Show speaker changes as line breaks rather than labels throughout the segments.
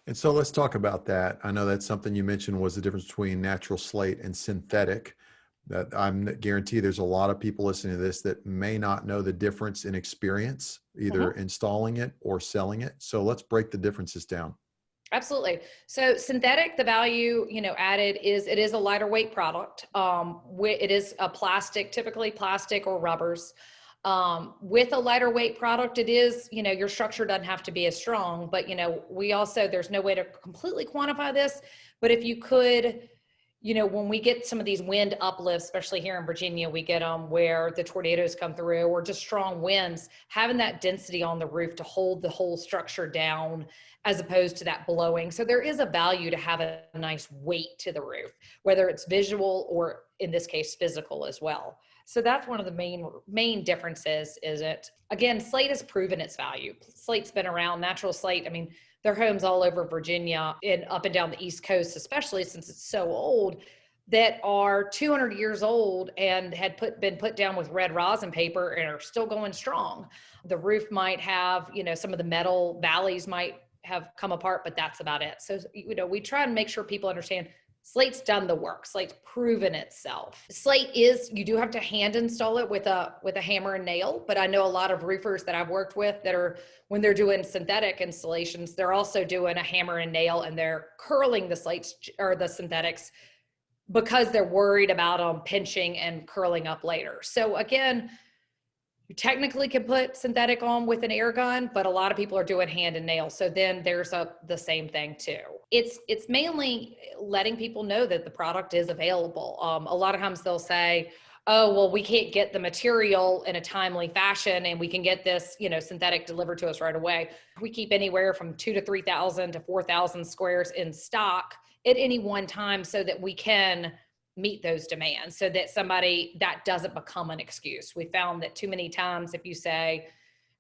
And so let's talk about that. I know that's something you mentioned was the difference between natural slate and synthetic. That I'm guarantee there's a lot of people listening to this that may not know the difference in experience, either
Mhm.
installing it or selling it. So let's break the differences down.
Absolutely. So synthetic, the value, added is it is a lighter weight product. It is a plastic, typically plastic or rubbers. With a lighter weight product, it is, your structure doesn't have to be as strong, but we also, there's no way to completely quantify this, but if you could, when we get some of these wind uplifts, especially here in Virginia, we get them where the tornadoes come through or just strong winds, having that density on the roof to hold the whole structure down as opposed to that blowing. So there is a value to have a nice weight to the roof, whether it's visual or in this case, physical as well. So that's one of the main differences. Is it again? Slate has proven its value. Slate's been around. Natural slate. I mean, there are homes all over Virginia and up and down the East Coast, especially since it's so old, that are 200 years old and had been put down with red rosin paper and are still going strong. The roof might have, some of the metal valleys might have come apart, but that's about it. So, we try and make sure people understand Slate's done the work. Slate's proven itself. Slate is, you do have to hand install it with a hammer and nail, but I know a lot of roofers that I've worked with that are, when they're doing synthetic installations, they're also doing a hammer and nail and they're curling the slates or the synthetics because they're worried about them pinching and curling up later. So again, you technically can put synthetic on with an air gun, but a lot of people are doing hand and nail. So then there's the same thing too. It's mainly letting people know that the product is available. A lot of times they'll say, "Oh, well, we can't get the material in a timely fashion, and we can get this, synthetic delivered to us right away." We keep anywhere from 2 to 3,000 to 4,000 squares in stock at any one time, so that we can meet those demands, so that that doesn't become an excuse. We found that too many times, if you say,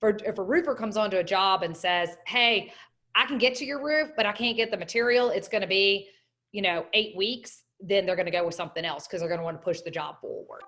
if a roofer comes onto a job and says, "Hey, I can get to your roof, but I can't get the material, it's going to be, 8 weeks," then they're going to go with something else because they're going to want to push the job forward.